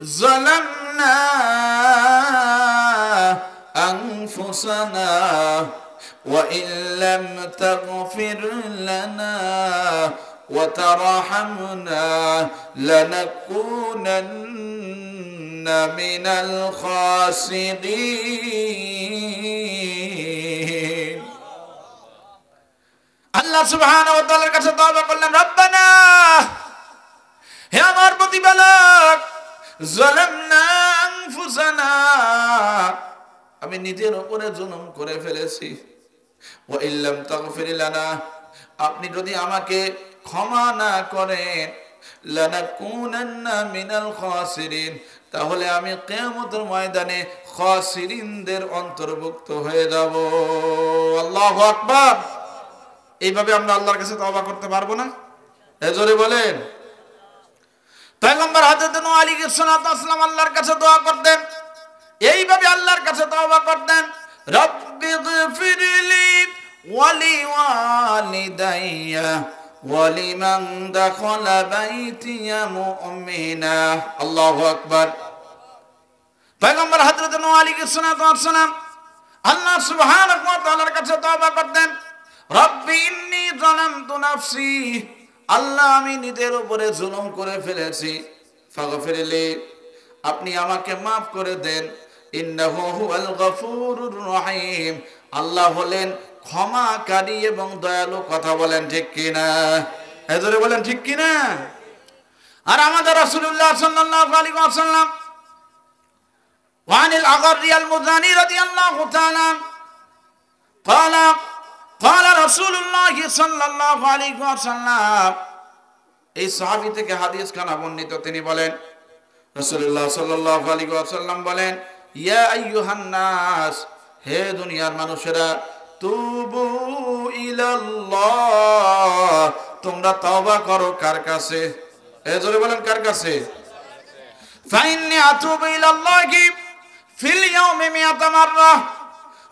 ظلمنا أنفسنا وإن لم تغفر لنا وترحمنا لنكونن من الخاسرين আল্লাহ সুবহানাহু ওয়া তাআলার কাছে তওবা করলেন, রব্বানা, হে আমার প্রতিপালক, যালামনা আনফুসানা, আমি নিজের উপরে জুলুম করে ফেলেছি। ওয়া ইল্লাম তাগফির লানা, আপনি যদি আমাকে ক্ষমা না করেন, লানাকুনান্না মিনাল খাসিরিন, তাহলে আমি কিয়ামতের ময়দানে খাসিরিনদের অন্তর্ভুক্ত হয়ে যাব। আল্লাহু আকবার। এইভাবে আমরা আল্লাহর কাছে তওবা করতে পারবো না? জোরে বলেন। পয়গম্বর হযরত নূহ আলাইহিস সালাতু ওয়াস সালাম আল্লাহর কাছে দোয়া করতেন, এইভাবে আল্লাহর কাছে তওবা করতেন, রব্বি গফিরলি ওয়া লিওয়ালিদাইয়া ওয়া লিমান দাখালা বাইতিয়া মুমিনা। আল্লাহু আকবার। পয়গম্বর হযরত নূহ আলাইহিস সালাতু ওয়াস সালাম আল্লাহ সুবহানাহু ওয়া তাআলার কাছে তওবা করতেন, রব্বি ইন্নী যালামতু নাফসি, আল্লাহ আমি নিজের উপরে জুলুম করে ফেলেছি, ফাগফিরলি, আপনি আমাকে maaf করে দেন, ইন্নাহু হুয়াল গফুরুর রহিম, আল্লাহ হলেন ক্ষমাকারী এবং দয়ালু। কথা বলেন ঠিক কি না? জোরে বলেন ঠিক কি না? আর আমাদের রাসূলুল্লাহ সাল্লাল্লাহু আলাইহি ওয়াসাল্লাম ওয়ানিল আগররি আল মুযানি রাদিয়াল্লাহু তাআলা قال قال رسول الله صلى الله عليه وسلم, এই সাহাবী থেকে হাদিস খানা বর্ণিত, তিনি বলেন, রাসূলুল্লাহ সাল্লাল্লাহু আলাইহি ওয়াসাল্লাম বলেন, ইয়া আইয়ুহান নাস, হে দুনিয়ার মানুষেরা, তুবু ইলাল্লাহ, তোমরা তওবা করো কার কাছে? জোরে বলেন কার কাছে? ফাইন্নী আতুবু ইলাল্লাহি ফিল ইয়াউমি মিআতা মাররা।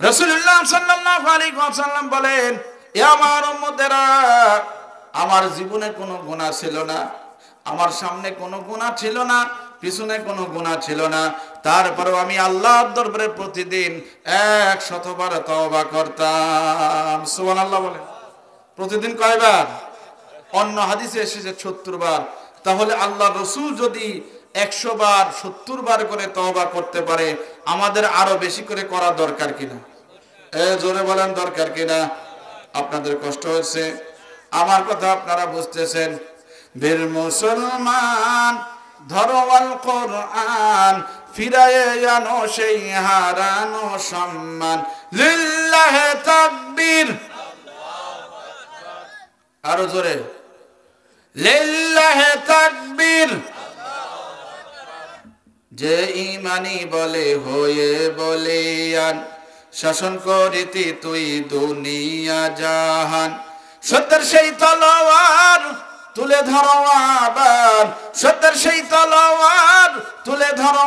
রাসূলুল্লাহ সাল্লাল্লাহু আলাইহি ওয়াসাল্লাম বলেন, এ আমার উম্মতেরা, আমার জীবনে কোনো গুনাহ ছিল না, আমার সামনে কোনো গুনাহ ছিল না, পিছনে কোনো গুনাহ ছিল না, তারপরেও আমি আল্লাহর দরবারে প্রতিদিন 100 বার তওবা করতাম। সুবহানাল্লাহ বলেন। প্রতিদিন কয়বার? অন্য হাদিসে এসেছে 70 বার। তাহলে আল্লাহর রাসূল যদি 100 বার 70 বার করে তওবা করতে পারে, আমাদের আরো বেশি করে করা দরকার কিনা? জোরে বলেন দরকার কিনা? আপনাদের কষ্ট হচ্ছে, আমার কথা আপনারা বুঝতেছেন। বীর মুসলমান, ধরো আল কোরআন, ফিরায়ে আনো সেই হারানো সম্মান, লিল্লাহে তাকবীর, আরো জোরে, লিল্লাহে তাকবীর। যে ইমানি বলে হয়ে বলিয়ান, শাসন করিতি তুই দুনিয়া জাহান, সত্যের সেই তলোয়ার তুলে ধরো আবার, সত্যের সেই তলোয়ার তুলে ধরো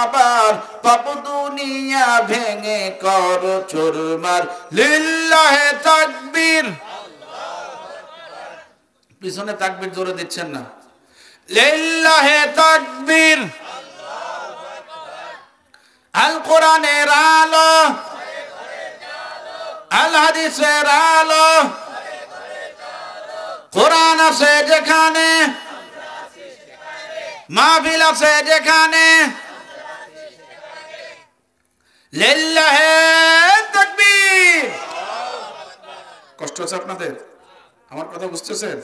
আবার, পাপ দুনিয়া ভেঙে করো চুরমার, লিল্লাহে তাকবীর। পিছনে তাকবীর জোরে দিচ্ছেন না? লিল্লাহে তাকবীর। আল কোরআনের আলো, আল হাদিসের আলো, কোরআন আছে যেখানে, মাহফিল আছে যেখানে, লিল্লাহে তাকবীর। কষ্ট হচ্ছে আপনাদের? আমার কথা বুঝতেছেন?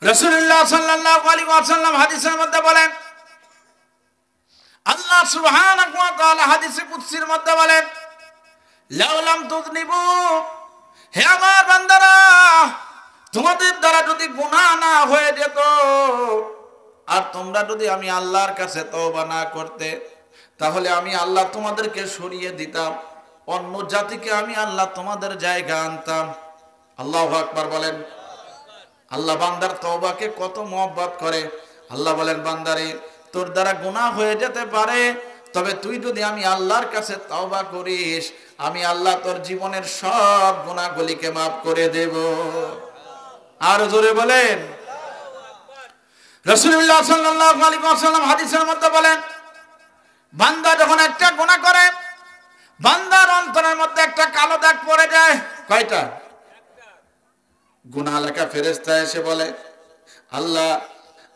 রাসূলুল্লাহ সাল্লাল্লাহু আলাইহি ওয়াসাল্লাম হাদিসের মধ্যে বলেন, আল্লাহ সুবহানাহু ওয়া তাআলা হাদিসে কুদসির মধ্যে বলেন, লাউলাম তুযনিবু, হে আমার বান্দারা, তোমাদের দ্বারা যদি গুনাহ না হয়ে যেত, আর তোমরা যদি আমি আল্লাহর কাছে তওবা না করতে, তাহলে আমি আল্লাহ তোমাদেরকে সরিয়ে দিতাম, অন্য জাতিকে আমি আল্লাহ তোমাদের জায়গা আনতাম। আল্লাহু আকবার বলেন। আল্লাহ বান্দার তওবাকে কত মহব্বত করে। আল্লাহ বলেন, বান্দারে, তোর দ্বারা গুনাহ হয়ে যেতে পারে, তবে তুই যদি আমি আল্লাহর কাছে তওবা করিস, আমি আল্লাহ তোর জীবনের সব গুনাহগুলিকে মাফ করে দেব। আর জোরে বলেন। রাসূলুল্লাহ সাল্লাল্লাহু আলাইহি ওয়াসাল্লাম হাদিসের মধ্যে বলেন, বান্দা যখন একটা গুনাহ করে বান্দার অন্তরের মধ্যে একটা কালো দাগ পড়ে যায়। কয়টা? গুনাহ লেখা ফেরেশতা এসে বলে, আল্লাহ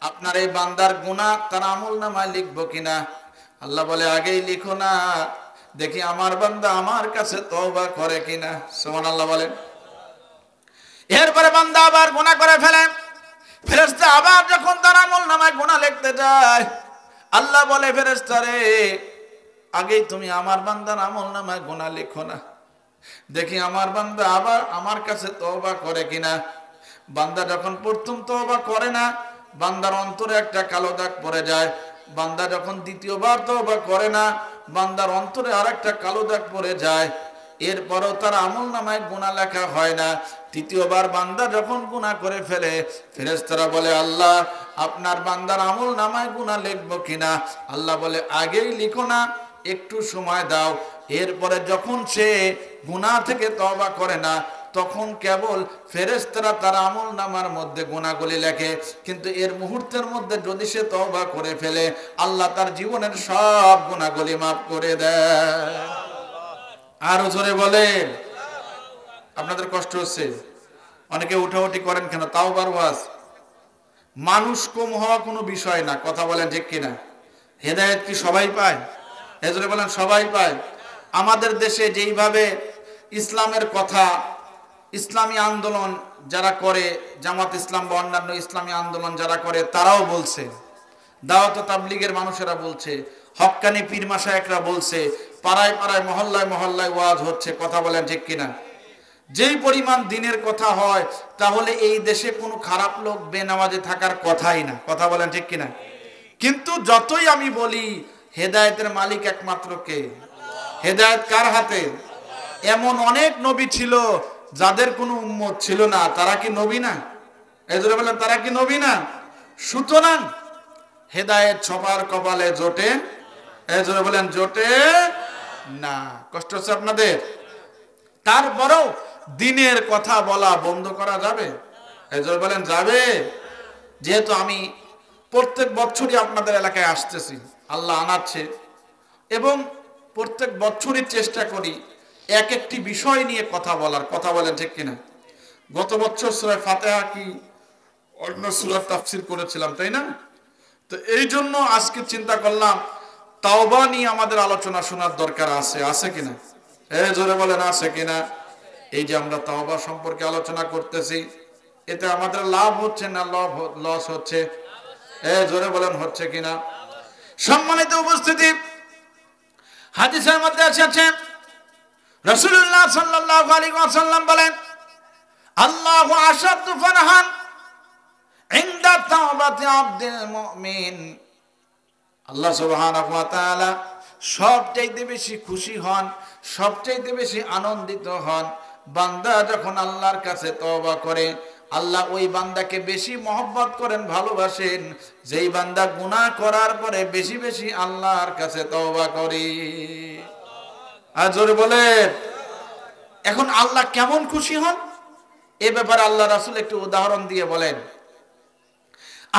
আপনার এই বান্দার গুনাহ তার আমলনামায় লিখবো কিনা? আল্লাহ বলে, আগেই লিখো না, দেখি আমার বান্দা আমার কাছে তওবা করে কিনা। সুবহানাল্লাহ বলেন। এরপরে বান্দা আবার গুনাহ করে ফেলে, ফেরেশতা আবার যখন তার আমলনামায় গুনাহ লিখতে যায়, আল্লাহ বলে, ফেরেশতা রে, আগেই তুমি আমার বান্দার আমলনামায় গুনাহ লিখো না, দেখি আমার বান্দা আবার আমার কাছে তওবা করে কিনা। বান্দা যখন প্রথম তওবা করে না, বান্দার অন্তরে একটা কালো দাগ পড়ে যায়। বান্দা যখন দ্বিতীয়বার তওবা করে না, বান্দার অন্তরে আরেকটা কালো দাগ পড়ে যায়। এরপরও তার আমলনামায় গুনাহ লেখা হয় না। তৃতীয়বার বান্দা যখন গুনাহ করে ফেলে, ফেরেশতারা বলে, আল্লাহ আপনার বান্দার আমলনামায় গুনাহ লিখবো কিনা? আল্লাহ বলে, আগেই লিখো না, একটু সময় দাও। এরপরে যখন সে গুনাহ থেকে তওবা করে না, তখন কেবল ফেরেশতারা তার আমলনামার মধ্যে গুনাহগুলি লেখে। কিন্তু এর মুহূর্তের মধ্যে যদি সে তওবা করে ফেলে, আল্লাহ তার জীবনের সব গুনাহগুলি মাফ করে দেয়। আরো জোরে বলেন। আপনাদের কষ্ট হচ্ছে? অনেকে উঠাউঠি করেন কেন? তাওবার ওয়াজ। মানুষ কম হওয়া কোনো বিষয় না, কথা বলেন ঠিক কিনা? হেদায়েত কি সবাই পায়? এজরে বলেন সবাই পায়। আমাদের দেশে যেইভাবে ইসলামের কথা, ইসলামী আন্দোলন যারা করে, জামাত ইসলাম বা অন্যান্য ইসলামী আন্দোলন যারা করে, তারাও বলছে, দাওয়াত ও তাবলীগের মানুষেরা বলছে, হক্কানি পীর মাশায়েখরা বলছে, পাড়ায় পাড়ায় মহল্লায় মহল্লায় ওয়াজ হচ্ছে, কথা বলেন ঠিক কিনা? যেই পরিমাণ দিনের কথা হয়, তাহলে এই দেশে কোনো খারাপ লোক বেনামাজে থাকার কথাই না, কথা বলেন ঠিক কিনা? কিন্তু যতই আমি বলি, হেদায়েতের মালিক একমাত্র কে? হেদায়েত কার হাতে? এমন অনেক নবী ছিল যাদের কোনো উম্মত ছিল না, তারা কি নবী না? এজন্য বলেন, তারা কি নবী না? সুতরাং হেদায়েত সবার কপালে জোটে, এজন্য বলেন জোটে না। কষ্ট হচ্ছে আপনাদের? তারপরেও দিনের কথা বলা বন্ধ করা যাবে? এজন্য বলেন যাবে। যেহেতু আমি প্রত্যেক বছরই আপনাদের এলাকায় আসতেছি, আল্লাহ আনাচ্ছে, এবং প্রত্যেক বছরই চেষ্টা করি এক একটি বিষয় নিয়ে কথা বলার, কথা বলেন ঠিক কিনা? গত বছর সূরা ফাতিহা কি অন্য সূরার তাফসীর করেছিলাম, তাই না? তো এই জন্য আজকে চিন্তা করলাম তাওবা নিয়ে আমাদের আলোচনা শোনার দরকার আছে, আছে কিনা? জোরে বলেন আছে কিনা? এই যে আমরা তাওবা সম্পর্কে আলোচনা করতেছি, এতে আমাদের লাভ হচ্ছে না লস হচ্ছে? জোরে বলেন হচ্ছে কিনা? সম্মানিত উপস্থিতি, হাদিসের মধ্যে আছে, রাসূলুল্লাহ সাল্লাল্লাহু আলাইহি ওয়াসাল্লাম বলেন, আল্লাহু আশাদ্দু ফারহান ইনদা তাওবাতি আবদিল মুমিন। আল্লাহ সুবহানাহু ওয়া তাআলা সবচাইতে বেশি খুশি হন, সবচাইতে বেশি আনন্দিত হন বান্দা যখন আল্লাহর কাছে তওবা করে। আল্লাহ ওই বান্দাকে বেশি মহব্বত করেন, ভালোবাসেন, যেই বান্দা গুনাহ করার পরে বেশি বেশি আল্লাহর কাছে তওবা করে। আর জোরে বলেন, এখন আল্লাহ কেমন খুশি হন এ ব্যাপারে আল্লাহ রাসূল একটু উদাহরণ দিয়ে বলেন।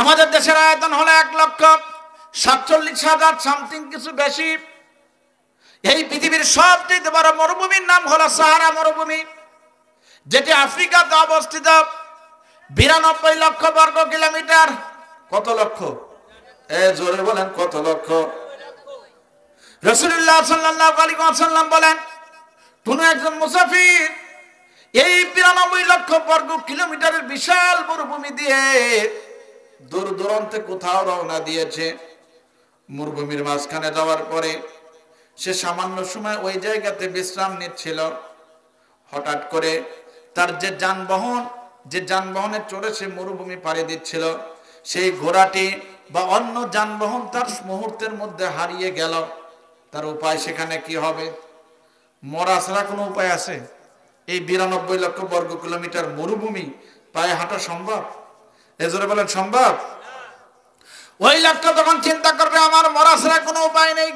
আমাদের দেশের আয়তন হলো 1,47,000 সামথিং কিছু বেশি। এই পৃথিবীর সবচেয়ে বড় মরুভূমির নাম হলো সাহারা মরুভূমি, যেটি আফ্রিকাতে অবস্থিত। 92 লক্ষ বর্গ কিলোমিটার। কত লক্ষ? জোরে বলেন কত লক্ষ? রাসূলুল্লাহ সাল্লাল্লাহু আলাইহি ওয়াসাল্লাম বলেন, কোন একজন মুসাফির এই 92 লক্ষ বর্গ কিলোমিটারের বিশাল মরুভূমি দিয়ে দূর দূরান্তে কোথাও রওনা দিয়েছে। মরুভূমির মাঝখানে যাওয়ার পরে সে সামান্য সময় ওই জায়গাতে বিশ্রাম নিচ্ছিল। হঠাৎ করে তার যে যানবাহনে চড়ে সে মরুভূমি পাড়ি দিচ্ছিল, সেই ঘোড়াটি বা অন্য যানবাহন তার মুহূর্তের মধ্যে হারিয়ে গেল। তার উপায় সেখানে কি হবে? মরা ছাড়া কোনো উপায় আছে? এই 92 লক্ষ বর্গ কিলোমিটার মরুভূমি পায়ে হাঁটা সম্ভব? এজোরে বলেন সম্ভব? ওই লোকটা তখন চিন্তা করবে আমার মরা ছাড়া কোনো উপায় নেই।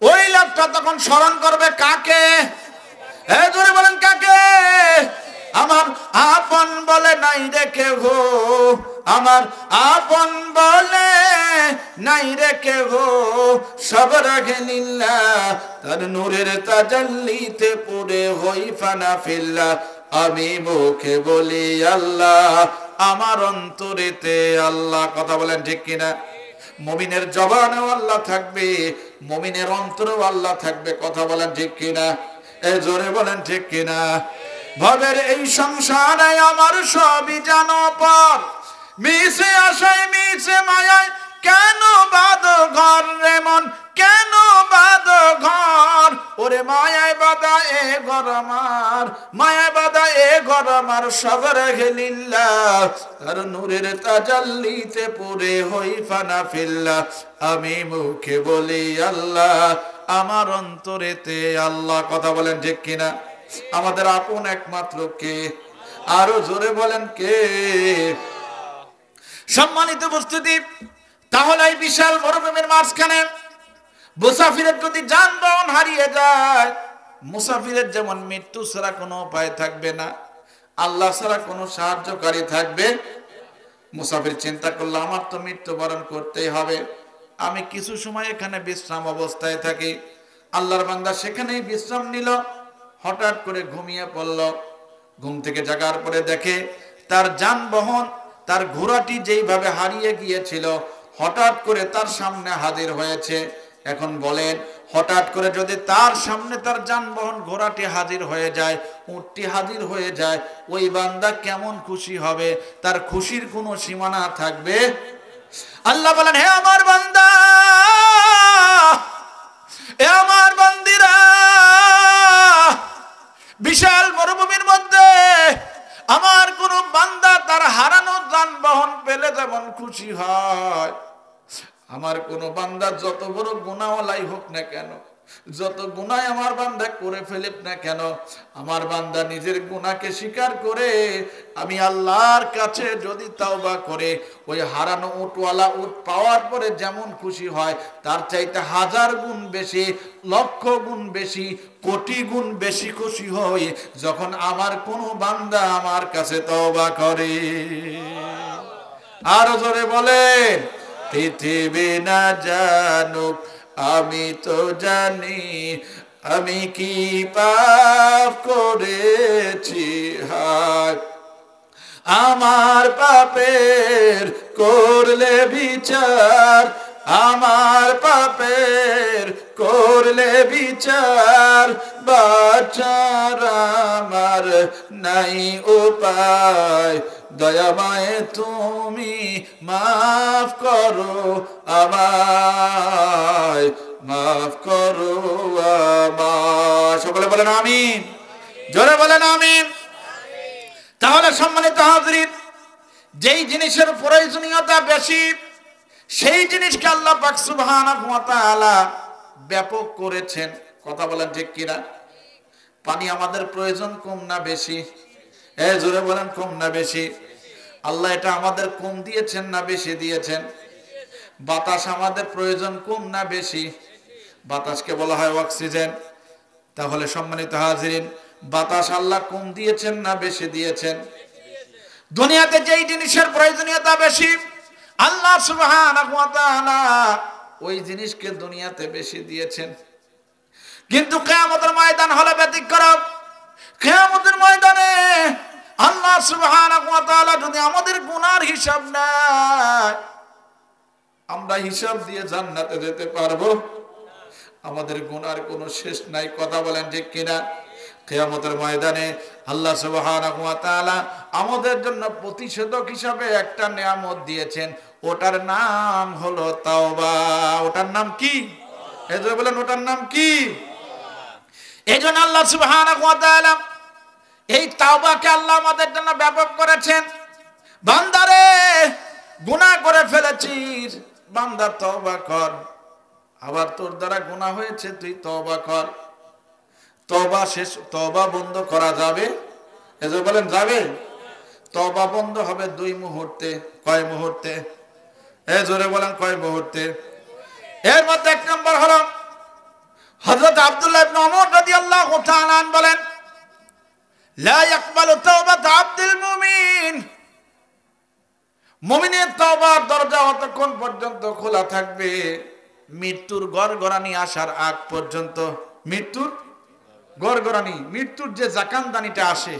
ওই লোকটা তখন স্মরণ করবে কাকে? এজোরে বলেন কাকে? আমার আপন বলে নাই রেখে গো, আমার আপন বলে নাই রে কেহ, সব রাখে লিল্লাহ, তার নূরের তাজাল্লিতে পুরে হই ফানা ফিল্লাহ। আমি মুখে বলি আল্লাহ, আমার অন্তরেতে আল্লাহ। কথা বলেন ঠিক কিনা? মুমিনের জবানেও আল্লাহ থাকবে, মুমিনের অন্তরেও আল্লাহ থাকবে। কথা বলেন ঠিক কিনা? এই জোরে বলেন ঠিক কিনা? ভবের এই সংসারে আমার সবই জানো পর, মিশে আশায় মিশে মায়ায় কেন বাদ ঘর রে মন, কেন বাদ ঘর। ওরে মায়ায় বাদা এ ঘর আমার, মায়ায় বাদা এ ঘর আমার, সব রেখে লিল্লাহ, তার নূরের তাজাল্লিতে পুরে হই ফানা ফিল্লাহ। আমি মুখে বলি আল্লাহ, আমার অন্তরেতে আল্লাহ। কথা বলেন ঠিক কিনা? আমাদের আপন একমাত্র কে? আরো জোরে বলেন কে? সম্মানিত উপস্থিতি, তাহলে এই বিশাল মরুভূমির মাঝখানে মুসাফিরের যদি যানবাহন হারিয়ে যায়, মুসাফিরের যেমন মৃত্যু ছাড়া কোনো উপায় থাকবে না, আল্লাহ ছাড়া কোনো সাহায্যকারী থাকবে। মুসাফির চিন্তা করলো, আমার তো মৃত্যুবরণ করতেই হবে, আমি কিছু সময় এখানে বিশ্রাম অবস্থায় থাকি। আল্লাহর বান্দা সেখানেই বিশ্রাম নিল। হঠাৎ করে ঘুমিয়ে পড়ল। ঘুম থেকে জাগার পরে দেখে তার যানবাহন, তার ঘোড়াটি যেইভাবে হারিয়ে গিয়েছিল হঠাৎ করে তার সামনে হাজির হয়েছে। এখন বলেন, হঠাৎ করে যদি তার সামনে তার যানবাহন ঘোড়াটি হাজির হয়ে যায়, উটটি হাজির হয়ে যায়, ওই বান্দা কেমন খুশি হবে? তার খুশির কোনো সীমানা থাকবে? আল্লাহ বলেন, হে আমার বান্দা, এ আমার বান্দিরা, বিশাল মরুভূমির মধ্যে আমার কোন বান্দা তার হারানো যানবাহন পেলে যেমন খুশি হয়, আমার কোন বান্দা যত বড় গুনাহওয়ালাই হোক না কেন, যত গুনাহ আমার বান্দা করে ফেলুক না কেন, আমার বান্দা নিজের গুনাহকে স্বীকার করে আমি আল্লাহর কাছে যদি তাওবা করে ওই হারানো উটওয়ালা উট পাওয়ার পরে যেমন খুশি হয়, তার চাইতে 1000 গুণ বেশি, লক্ষ গুণ বেশি, কোটি গুণ বেশি খুশি হয় যখন আমার কোনো বান্দা আমার কাছে তওবা করে। আরো জোরে বলেন, পৃথিবী না জানুক আমি তো জানি, আমি কি পাপ করেছি, হায় আমার পাপের করলে বিচার, আমার পাপের করলে বিচার, বাঁচার আমার নাই উপায়, দয়াময় তুমি মাফ করো আমায়, মাফ করো আমায়। সকলে বলেন আমিন, জোরে বলেন আমিন। তাহলে সম্মানিত হাজরিন, যেই জিনিসের প্রয়োজনীয়তা বেশি সেই জিনিসকে আল্লাহ পাক সুবহানাহু ওয়া তাআলা ব্যাপক করেছেন। কথা বলেন ঠিক কিনা? পানি আমাদের প্রয়োজন কম না বেশি? জোরে বলেন, কম না বেশি? আল্লাহ এটা আমাদের কম দিয়েছেন না বেশি দিয়েছেন? বাতাস আমাদের প্রয়োজন কম না বেশি? বাতাসকে বলা হয় অক্সিজেন। তাহলে সম্মানিত হাজিরিন, বাতাস আল্লাহ কম দিয়েছেন না বেশি দিয়েছেন? দুনিয়াতে যেই জিনিসের প্রয়োজনীয়তা বেশি আল্লাহ সুবহানাহু ওয়া তাআলা ওই জিনিসকে দুনিয়াতে বেশি দিয়েছেন। কিন্তু কিয়ামতের ময়দান হলো ব্যতিক্রম। কিয়ামতের ময়দানে আল্লাহ সুবহানাহু ওয়া তাআলা যদি আমাদের গুনার হিসাব নেয়, আমরা হিসাব দিয়ে জান্নাতে যেতে পারবো? আমাদের গুনার কোনো শেষ নাই। কথা বলেন ঠিক কিনা? কিয়ামতের ময়দানে আল্লাহ সুবহানাহু ওয়া তাআলা আমাদের জন্য প্রতিষেধক হিসাবে একটা নিয়ামত দিয়েছেন, ওটার নাম হলো তাওবা। ওটার নাম কি? এজন্য বলেন, ওটার নাম কি? এজন্য আল্লাহ সুবহানাহু ওয়া তাআলা এই তাওবাকে আল্লাহ আমাদের জন্য ব্যাপক করেছেন। বান্দারে, গুনাহ করে ফেলেছিস, বান্দা তওবা কর। আবার তোর দ্বারা গুনাহ হয়েছে, তুই তওবা কর। তওবা শেষ, তওবা বন্ধ করা যাবে? এজন্য বলেন যাবে? তওবা বন্ধ হবে 2 মুহূর্তে। কয় মুহূর্তে? জোরে বলেন, কয় মুহূর্তে? এর মধ্যে 1 নম্বর হলো হযরত আব্দুল্লাহ ইবনে ওমর রাদিয়াল্লাহু তাআলা বলেন, লা ইয়াকবালু তাওবাত আব্দুল মুমিন, মুমিনের তওবার দরজা অতক্ষণ পর্যন্ত খোলা থাকবে মৃত্যুর গড়গড়ানি আসার আগ পর্যন্ত। মৃত্যুর গড়গড়ানি, মৃত্যুর যে জাকানদানিটা আসে,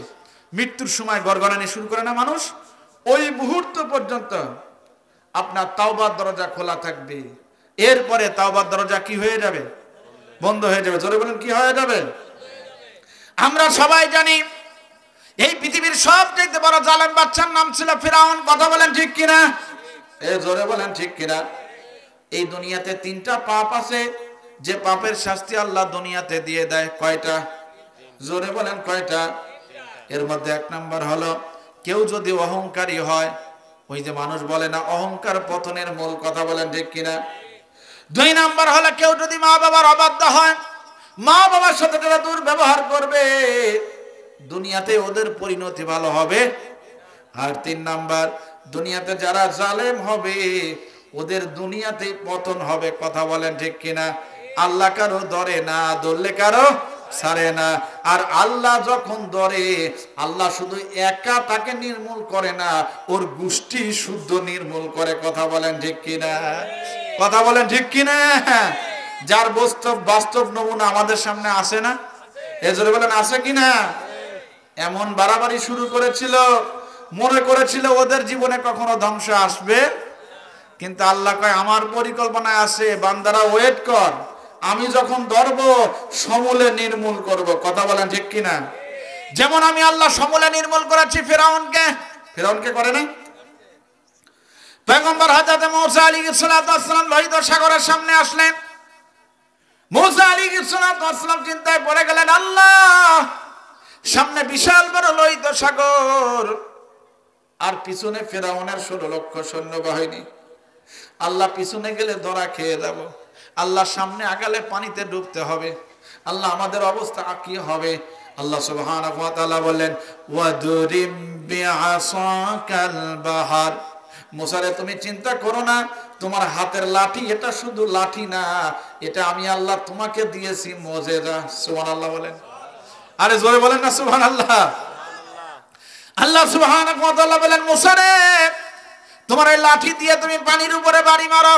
মৃত্যুর সময় গড়গড়ানি শুরু করে না মানুষ, ওই মুহূর্ত পর্যন্ত আপনার তাওবার দরজা খোলা থাকবে। এরপরে তাওবার দরজা কি হয়ে যাবে? বন্ধ হয়ে যাবে। জোরে বলেন কি হয়ে যাবে? আমরা সবাই জানি এই পৃথিবীর সবচেয়ে বড় জালেম বাদশার নাম ছিল ফিরাউন। কথা বলেন ঠিক কিনা? জোরে বলেন ঠিক কিনা? এই দুনিয়াতে তিনটা পাপ আছে যে পাপের শাস্তি আল্লাহ দুনিয়াতে দিয়ে দেয়। কয়টা? জোরে বলেন কয়টা? এর মধ্যে এক নাম্বার হলো কেউ যদি অহংকারী হয়, ওই যে মানুষ বলে না অহংকার পতনের মূল। কথা বলেন ঠিক কিনা? দুই নাম্বার হলো কেউ যদি মা বাবার অবাধ্য হয়, মা বাবার সাথে যারা দুর্ব্যবহার করবে, দুনিয়াতে ওদের পরিণতি ভালো হবে। আর তিন নাম্বার, দুনিয়াতে যারা জালেম হবে ওদের দুনিয়াতেই পতন হবে। কথা বলেন ঠিক কিনা? আল্লাহ কারো ধরে না, ধরলে কারো ছাড়ে না। আর আল্লাহ যখন ধরে, আল্লাহ শুধু একা তাকে নির্মূল করে না, ওর গোষ্ঠী শুদ্ধ নির্মূল করে। কথা বলেন ঠিক কিনা? কথা বলেন ঠিক কিনা? যার বাস্তব নমুনা আমাদের সামনে আসে না? এজন্য বলেন আছে কিনা? এমন বাড়াবাড়ি শুরু করেছিল, মনে করেছিল ওদের জীবনে কখনো ধ্বংস আসবে, কিন্তু আল্লাহ কয় আমার পরিকল্পনায় আছে, বান্দারা ওয়েট কর, আমি যখন ধরব সমূলে নির্মূল করব। কথা বলেন ঠিক কিনা? যেমন আমি আল্লাহ সমূলে নির্মূল করেছি ফিরাউনকে। ফিরাউনকে করে নাই? পয়গম্বর হযরত মূসা আলাইহিস সালাম লোহিত সাগরের সামনে আসলেন। মূসা আলাইহিস সালাম চিন্তায় পড়ে গেলেন, আল্লাহ সামনে বিশাল বড় লোহিত সাগর, আর পিছনে ফিরাউনের 16 লক্ষ সৈন্যবাহিনী। আল্লাহ পিছনে গেলে ধরা খেয়ে যাব, আল্লাহ সামনে আগালে পানিতে ডুবতে হবে। আল্লাহ আমাদের অবস্থা কি হবে? আল্লাহ সুবহানাহু ওয়া তাআলা বললেন, ওয়াদুরিব বিআসাকাল বাহার। মুসা রে তুমি চিন্তা করো না, তোমার হাতের লাঠি এটা শুধু লাঠি না, এটা আমি আল্লাহ তোমাকে দিয়েছি মুজিজা। সুবহানাল্লাহ বলেন। আরে জোরে বলেন না সুবহানাল্লাহ। আল্লাহ সুবহানাহু ওয়া তাআলা বলেন, মুসা রে তোমার এই লাঠি দিয়ে তুমি পানির উপরে বাড়ি মারো।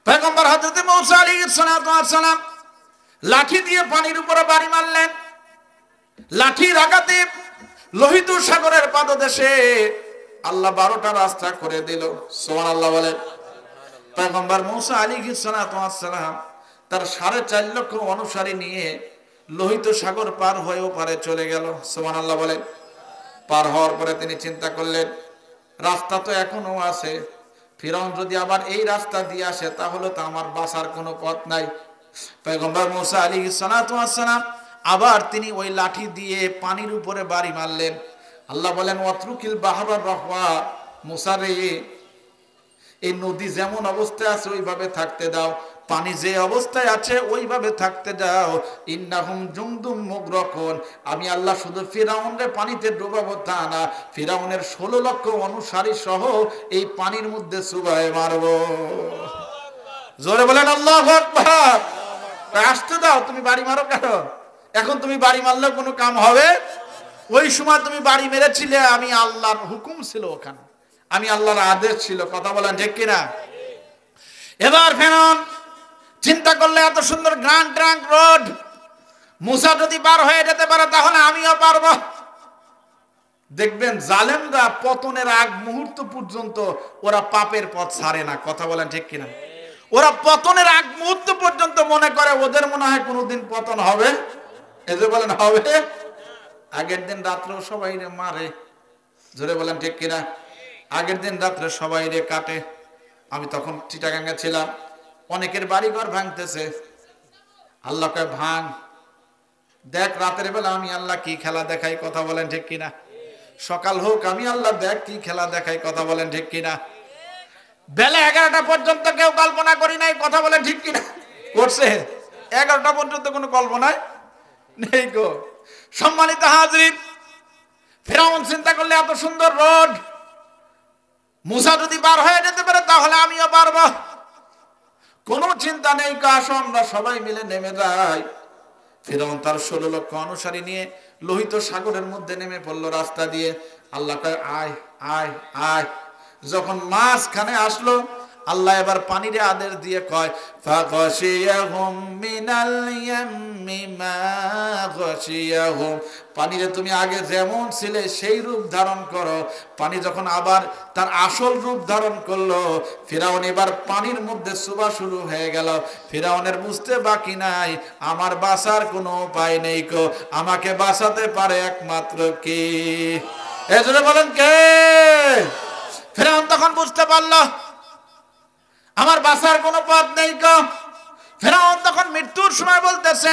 পয়গম্বর হযরত মূসা আলাইহিস সালাম লাঠি দিয়ে পানির উপরে বাড়ি মারলেন। লাঠির আঘাতে লোহিত সাগরের পাদদেশে আল্লাহ 12টা রাস্তা করে দিল। সুবহানাল্লাহ বলেন। পয়গম্বর মূসা আলাইহিস সালাম তার 4.5 লক্ষ অনুসারী নিয়ে লোহিত সাগর পার হয়ে ওপারে চলে গেল। সুবহানাল্লাহ বলেন। পার হওয়ার পরে তিনি চিন্তা করলেন, রাস্তা তো এখনো আছে, ফিরাউন যদি আবার এই রাস্তা দিয়ে আসে তাহলে তো আমার বাঁচার কোনো পথ নাই। পয়গম্বর মূসা আলাইহিস সালাম আবার তিনি ওই লাঠি দিয়ে পানির উপরে বাড়ি মারলেন। আল্লাহ বলেন, ওয়াতরুকিল বাহরা রাহওয়া, মূসা রে এই নদী যেমন অবস্থায় আছে ওইভাবে থাকতে দাও, পানি যে অবস্থায় আছে ওইভাবে থাকতে দাও। ইন্নাহুম জুনদুম মুগরাকুন। আমি আল্লাহ শুধু ফিরাউনরে পানিতে ডুবাবো তা না, ফিরাউনের 16 লক্ষ অনুসারী সহ এই পানির মধ্যে চুবায় মারবো। জোরে বলেন আল্লাহু আকবার। আসতে দাও, তুমি বাড়ি মারো কেন? এখন তুমি বাড়ি মারলেও কোনো কাম হবে? ওই সময় তুমি বাড়ি মেরেছিলে, আমি আল্লাহর হুকুম ছিল ওখানে, আমি আল্লাহর আদেশ ছিল। কথা বলেন ঠিক কিনা? এবার ফিরাউন চিন্তা করলে এত সুন্দর গ্র্যান্ড ট্রাঙ্ক রোড, মুসা যদি পার হয়ে যেতে পারে তাহলে আমিও পারবো। দেখবেন জালেমরা পতনের আগ মুহূর্ত পর্যন্ত ওরা পাপের পথ ছাড়ে না। কথা বলেন ঠিক কিনা? ওরা পতনের আগ মুহূর্ত পর্যন্ত মনে করে ওদের মনে হয় কোনোদিন পতন হবে। এই যে বলেন হবে, আগের দিন রাত্রেও সবাই রে মারে। জোরে বলেন ঠিক কিনা? আগের দিন রাত্রে সবাই রে কাটে। আমি তখন চিটাগাঙ্গে ছিলাম, অনেকের বাড়িঘর ভাঙতেছে। আল্লাহ কয় ভাঙ, দেখ রাতের বেলা আমি আল্লাহ কি খেলা দেখাই। কথা বলেন ঠিক কিনা? সকাল হোক আমি আল্লাহ দেখ কি খেলা দেখাই। কথা বলেন ঠিক কিনা? বেলা 11টা পর্যন্ত কেউ কল্পনা করি নাই। কথা বলেন ঠিক কিনা? করছে? 11টা পর্যন্ত কোনো কল্পনাই নেই গো। সম্মানিত হাজরিন, ফিরাউন চিন্তা করলে এত সুন্দর রোড, মুসা যদি পার হয়ে যেতে পারে তাহলে আমিও পারবো। কোনো চিন্তা নেই, আসো আমরা সবাই মিলে নেমে যাই। ফিরাউন তার 16 লক্ষ অনুসারী নিয়ে লোহিত সাগরের মধ্যে নেমে পড়লো রাস্তা দিয়ে। আল্লাহ কয় আয় আয় আয়। যখন মাঝখানে আসলো, আল্লাহ এবার পানিরে আদেশ দিয়ে কয় ফাগাশিয়াহুম মিনাল ইয়াম্মি মা গাশিয়াহুম, পানিরে তুমি আগে যেমন ছিলে সেই রূপ ধারণ করো। পানি যখন আবার তার আসল রূপ ধারণ করলো, ফিরাউন এবার পানির মধ্যে চুবা শুরু হয়ে গেল। ফিরাউনের বুঝতে বাকি নাই, আমার বাঁচার কোনো উপায় নেই, কো আমাকে বাঁচাতে পারে একমাত্র কে? এজন্য বলেন কে? ফিরাউন তখন বুঝতে পারলো আমার বাঁচার কোনো পথ নেই। ফিরাউন তখন মৃত্যুর সময় বলতেছে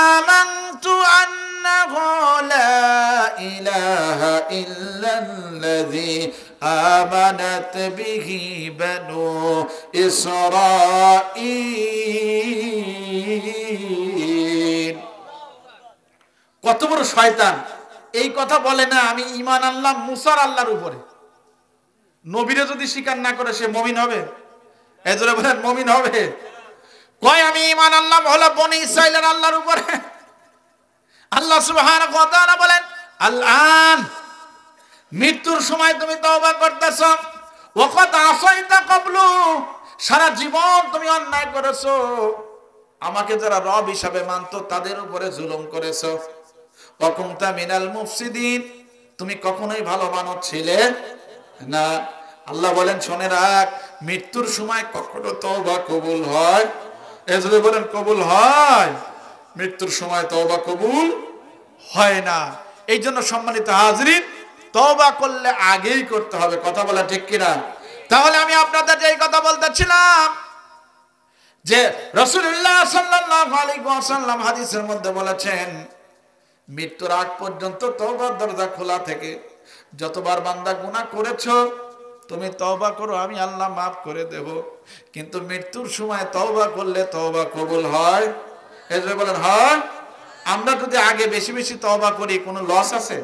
আমানতু আন্নাহু লা ইলাহা ইল্লাল্লাযী আমানাত বিহি বানু ইসরাঈল। কত বড় শয়তান! এই কথা বলে না আমি ঈমান আনলাম মুসার আল্লাহর উপরে। নবীরে যদি স্বীকার না করে সে মুমিন হবে? এজরে বলেন মুমিন হবে? কয় আমি ঈমান আনলাম হলো বনি ইসরাঈলের আল্লাহর উপরে। আল্লাহ সুবহানাহু ওয়া তাআলা বলেন আল-আন, মৃত্যুর সময় তুমি তওবা করতেছো, ওয়াকাদ আসাইতা ক্বাবলু, সারা জীবন তুমি অন্যায় করেছো, আমাকে যারা রব হিসাবে মানতো তাদের উপরে জুলুম করেছো। ওয়া কুনতা মিনাল মুফসিদিন, তুমি কখনোই ভালো মানুষ ছিলে না। আল্লাহ বলেন শোনে রাখ, মৃত্যুর সময় কখনো তওবা কবুল হয়? এজন্য বলেন কবুল হয়? মৃত্যুর সময় তওবা কবুল হয় না। এই জন্য সম্মানিত হাজরিন, তওবা করলে আগেই করতে হবে। কথা বলা ঠিক কিনা? তাহলে আমি আপনাদের এই কথা বলতেছিলাম যে রাসূলুল্লাহ সাল্লাল্লাহু আলাইহি ওয়াসাল্লাম হাদিসের মধ্যে বলেছেন মৃত্যুর আগ পর্যন্ত তওবার দরজা খোলা থেকে। যতবার বান্দা গুনাহ করেছো তুমি তওবা করো, আমি আল্লাহ মাফ করে দেব। কিন্তু মৃত্যুর সময় তওবা করলে তওবা কবুল হয়? এজন্য বলেন হয়। আমরা যদি আগে বেশি বেশি তওবা করি কোনো লস আছে?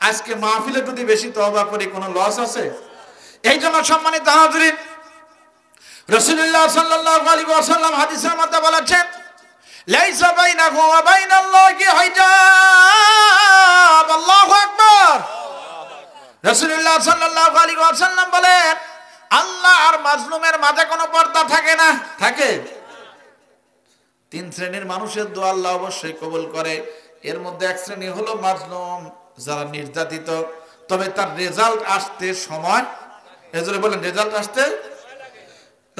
আজকে মাহফিলে যদি বেশি তওবা করি কোনো লস আছে? এই জন্য সম্মানিত হাজরিন, রাসূলুল্লাহ সাল্লাল্লাহু আলাইহি ওয়াসাল্লাম হাদিসের মধ্যে বলেছেন লাইসা বাইনাহু ওয়া বাইনাল্লাহি হিজাব। আল্লাহু আকবার। রাসূলুল্লাহ সাল্লাল্লাহু আলাইহি ওয়াসাল্লাম বলেন আল্লাহ আর মাজলুমের মাঝে কোনো পর্দা থাকে না। থাকে? তিন শ্রেণীর মানুষের দোয়া আল্লাহ অবশ্যই কবুল করে। এর মধ্যে এক শ্রেণী হলো মাজলুম, যারা নির্যাতিত, তবে তার রেজাল্ট আসতে সময়। এজন্য বলেন রেজাল্ট আসতে।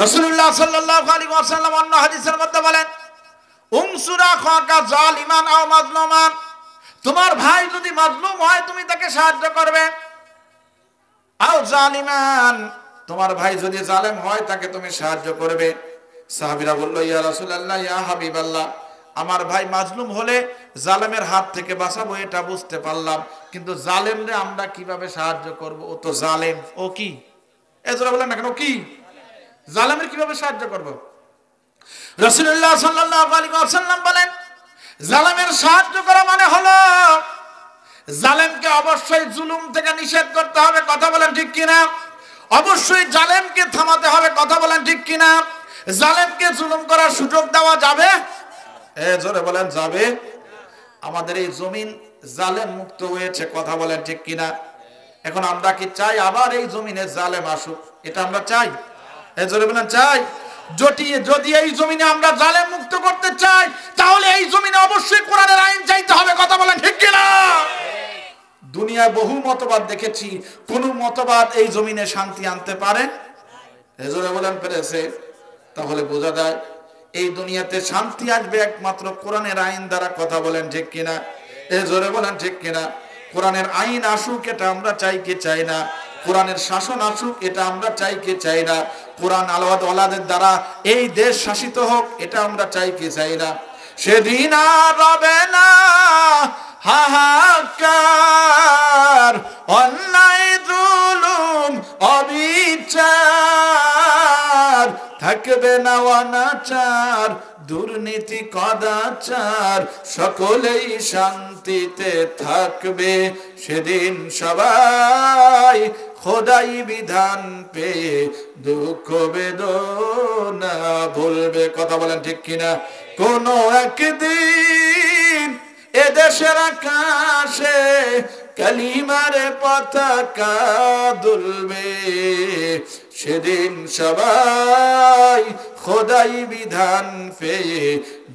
রাসূলুল্লাহ সাল্লাল্লাহু আলাইহি ওয়াসাল্লাম অন্য হাদিসের মধ্যে বলেন উনসুরা খাকা জালিমান আও মাজলুমান, তোমার ভাই যদি মাজলুম হয় তুমি তাকে সাহায্য করবে। আও জালিমান, তোমার ভাই যদি জালেম হয় তাকে তুমি সাহায্য করবে। সাহাবীরা বলল ইয়া রাসূলুল্লাহ, ইয়া হাবিবাল্লাহ, আমার ভাই মাজলুম হলে জালেমের হাত থেকে বাঁচাবো এটা বুঝতে পারলাম, কিন্তু জালেমরে আমরা কিভাবে সাহায্য করব? ও তো জালেম। ও কি? এজরা বলেন না কেন কি? জালেমের কিভাবে সাহায্য করব? রাসূলুল্লাহ সাল্লাল্লাহু আলাইহি ওয়াসাল্লাম বলেন জালেমের সাহায্য করা মানে হলো জালেমকে অবশ্যই জুলুম থেকে নিষেধ করতে হবে। কথা বলেন ঠিক কিনা? অবশ্যই জালেমকে থামাতে হবে। কথা বলেন ঠিক কিনা? জালেমকে জুলুম করার সুযোগ দেওয়া যাবে? জোরে বলেন যাবে। আমাদের এই জমিন জালেম মুক্ত হয়েছে। কথা বলেন ঠিক কিনা? এখন আমরা কি চাই আবার এই জমিনে জালেম আসুক? এটা আমরা চাই? জোরে বলেন চাই। যদি এই জমিনে আমরা জালেম মুক্ত করতে চাই তাহলে এই জমিনে অবশ্যই কোরআনের আইন চাইতে হবে। কথা বলেন ঠিক কিনা? দুনিয়ায় বহু মতবাদ দেখেছি, কোন মতবাদ এই জমিনে শান্তি আনতে পারে? এজন্য বলেন পেরেছে। তাহলে বোঝা যায় এই দুনিয়াতে শান্তি আসবে একমাত্র কোরআনের আইন দ্বারা। কথা বলেন ঠিক কিনা? এজন্য বলেন ঠিক কিনা? কোরআনের আইন আসুক এটা আমরা চাই কি চাই না? কোরআনের শাসন আসুক এটা আমরা চাই কি চাই না? কোরআন আলাওয়াদের দ্বারা এই দেশ শাসিত হোক এটা আমরা চাই কি চাই না? সেদিন আর রবে না হাহাকার, অন্যায় জুলুম অবিচার, থাকবে না অনাচার দুর্নীতি কদাচার, সকলেই শান্তিতে থাকবে। সেদিন সবাই খোদাই বিধান পেয়ে দুঃখ বেদনা ভুলবে। কথা বলেন ঠিক কিনা? কোনো একদিন এদেশের আকাশে কালিমার পতাকা দুলবে, সেদিন সবাই খোদাই বিধান পেয়ে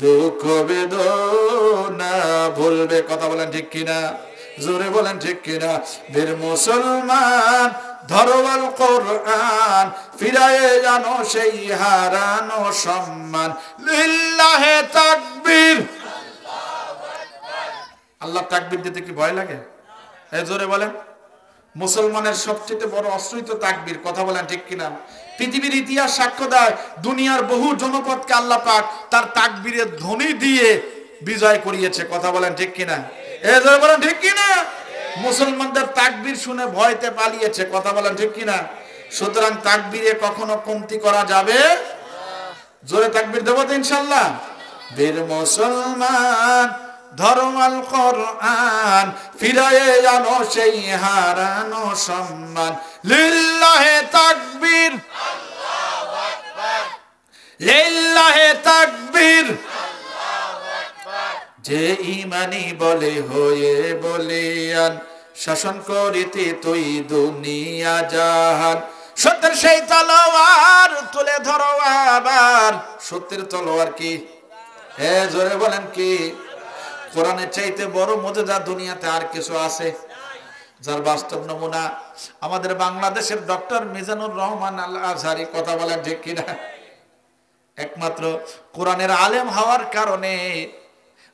দুঃখ বেদনা ভুলবে। কথা বলেন ঠিক কিনা? জোরে বলেন ঠিক কিনা? বীর মুসলমান ধরো আল কোরআন, ফিরায়ে জানো সেই হারানো সম্মান। লিল্লাহে তাকবীর। আল্লাহ তাকবীর দিতে কি ভয় লাগে? এই জোরে বলেন। মুসলমানের সবচেয়ে বড় অস্ত্রই তো তাকবীর। কথা বলেন ঠিক কিনা? পৃথিবীর ইতিহাস সাক্ষ্য দেয়, দুনিয়ার বহু জনপদকে আল্লাহ পাক তার তাকবীরের ধ্বনি দিয়ে বিজয় করিয়েছে। কথা বলেন ঠিক কিনা? এই জোরে বলেন ঠিক কিনা? মুসলমানদের তাকবীর শুনে ভয়তে পালিয়েছে। কথা বলেন ঠিক কিনা? সুতরাং তাকবীরে কখনো কমতি করা যাবে? জোরে তাকবীর দেব তো ইনশাআল্লাহ। বীর মুসলমান ধরো আল কোরআন, ফিরায়ে জানো সেই হারানো সম্মান। লিল্লাহে তাকবীর, আল্লাহু আকবার, লিল্লাহে তাকবীর। যে ইমানি বলে হয়ে বলিয়ান, শাসন করিতে তুই দুনিয়া জাহান। সত্যের সেই তলোয়ার তুলে ধরো আবার। সত্যের তলোয়ার কি? জোরে বলেন কি? কোরআনের চাইতে বড় মুজিজা দুনিয়াতে আর কিছু আছে? যার বাস্তব নমুনা আমাদের বাংলাদেশের ডক্টর মিজানুর রহমান আল আজহারি। কথা বলেন ঠিক কিনা? একমাত্র কোরআনের আলেম হওয়ার কারণে,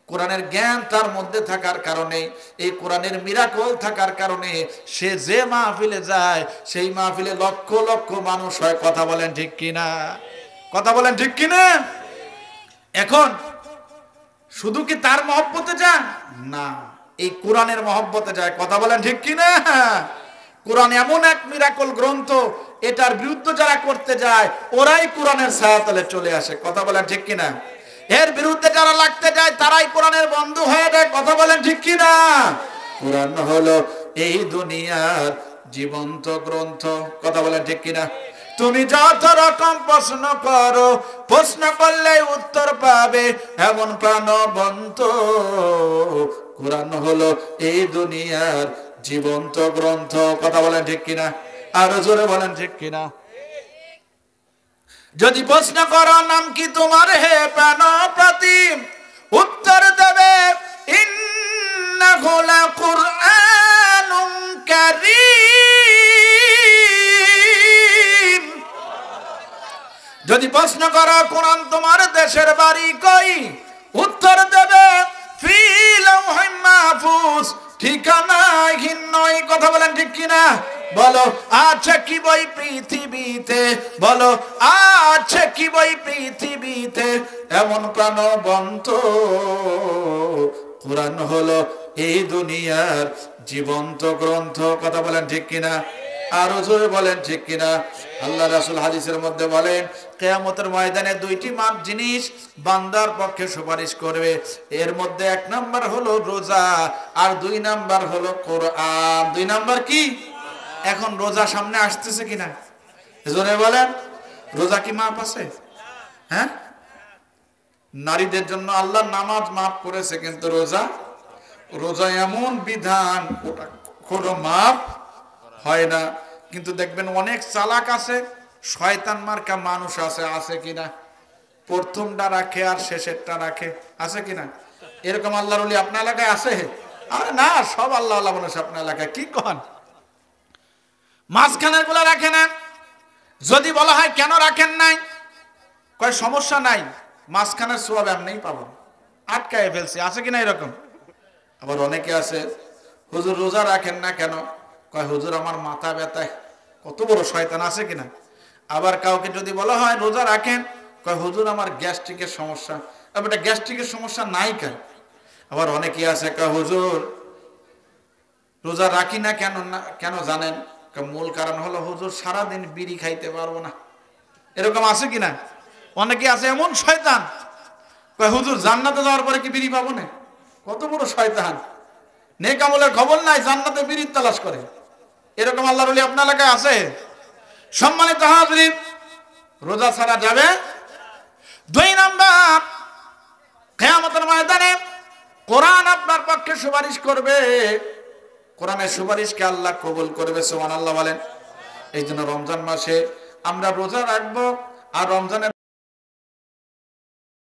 কোরআনের জ্ঞান তার মধ্যে থাকার কারণে, এই কোরআনের মিরাকল থাকার কারণে সে যে মাহফিলে যায় সেই মাহফিলে লক্ষ লক্ষ মানুষ হয়। কথা বলেন ঠিক কিনা? কথা বলেন ঠিক কিনা? এখন শুধু কি তার মহব্বতে যায়? না, এই কোরআনের মহব্বতে যায়। কথা বলেন ঠিক কিনা? কোরআন এমন এক মিরাকল গ্রন্থ, এটার বিরুদ্ধে যারা করতে যায় ওরাই কোরআনের ছায়াতলে চলে আসে। কথা বলেন ঠিক কিনা? এর বিরুদ্ধে যারা লাগতে যায় তারাই কোরআনের বন্ধু হয়ে যায়। কথা বলেন ঠিক কিনা? কোরআন হলো এই দুনিয়ার জীবন্ত গ্রন্থ। কথা বলেন ঠিক কিনা? তুমি যত রকম প্রশ্ন করো, প্রশ্ন করলে উত্তর পাবে এমন প্রাণবন্ত কোরআন হলো এই দুনিয়ার জীবন্ত গ্রন্থ। কথা বলেন ঠিক কিনা? আরো জোরে বলেন ঠিক কিনা? যদি প্রশ্ন করো নাম কি তোমার হে প্রাণ প্রতিম, উত্তর দেবে ইন্নাহু লাকুরআনুন কারীম। যদি প্রশ্ন করো কোরআন তোমার দেশের বাড়ি কই, উত্তর দেবে ফি লাওহিম মাহফুজ, ঠিকানাহীন নয়। কথা বলেন ঠিক কিনা? বলো আছে কি বই পৃথিবীতে, বলো আছে কি বই পৃথিবীতে এমন প্রাণবন্ত কোরআন হলো এই দুনিয়ার জীবন্ত গ্রন্থ। কথা বলেন ঠিক কিনা? আরো জোরে বলেন ঠিক কিনা? আল্লাহ রাসূল হাদিসের মধ্যে বলেন কিয়ামতের ময়দানে দুইটি জিনিস বান্দার পক্ষে সুপারিশ করবে। এর মধ্যে এক নাম্বার হলো রোজা, আর দুই নাম্বার হলো কোরআন। দুই নাম্বার কি? এখন রোজা সামনে আসতেছে কিনা জোরে বলেন। রোজা কি মাপ আছে? হ্যাঁ, নারীদের জন্য আল্লাহ নামাজ মাফ করেছে, কিন্তু রোজা এমন বিধান ওটা কোনো মাপ হয় না। কিন্তু দেখবেন অনেক চালাক আছে, শয়তান মার্কা মানুষ আছে। আছে কিনা? প্রথমটা রাখে আর শেষেরটা রাখে। আছে কিনা? এরকম আল্লাহর ওলি আপনার এলাকায় আছে? আরে না, সব আল্লাহ আল্লাহ মানুষ আপনার এলাকায়। কি কন? মাঝখানের গুলা রাখে না। যদি বলা হয় কেন রাখেন নাই, কয় সমস্যা নাই, মাঝখানের সওয়াব এমনিই পাবো, আটকায় ফেলছি। আছে কিনা এরকম? আবার অনেকে আছে হুজুর রোজা রাখেন না কেন, কয় হুজুর আমার মাথা ব্যথায়। কত বড় শয়তান! আছে কিনা? আবার কাউকে যদি বলা হয় রোজা রাখেন, কয় হুজুর আমার গ্যাস্ট্রিকের সমস্যা। এটা গ্যাস্ট্রিকের সমস্যা নাই কেন? আবার অনেকে আছে কয় হুজুর রোজা রাখি না কেন জানেন? মূল কারণ হলো হুজুর সারাদিন বিড়ি খাইতে পারবো না। এরকম আছে কিনা? অনেকে আছে এমন শয়তান, কয় হুজুর জান্নাতে যাওয়ার পরে কি বিড়ি পাবো না। কত বড় শয়তান! নেক আমলের খবর নাই, জান্নাতে বিড়ির তালাশ করে। এরকম আল্লাহর ওলি আপনার এলাকায় আছে? সম্মানিত হাজরিন, রোজা ছাড়া যাবে। দুই নাম্বার, কিয়ামতের ময়দানে কোরআন আপনার পক্ষে সুপারিশ করবে। কোরআনের সুপারিশকে আল্লাহ কবুল করবে, সুবহানাল্লাহ বলেন। এই জন্য রমজান মাসে আমরা রোজা রাখবো, আর রমজানের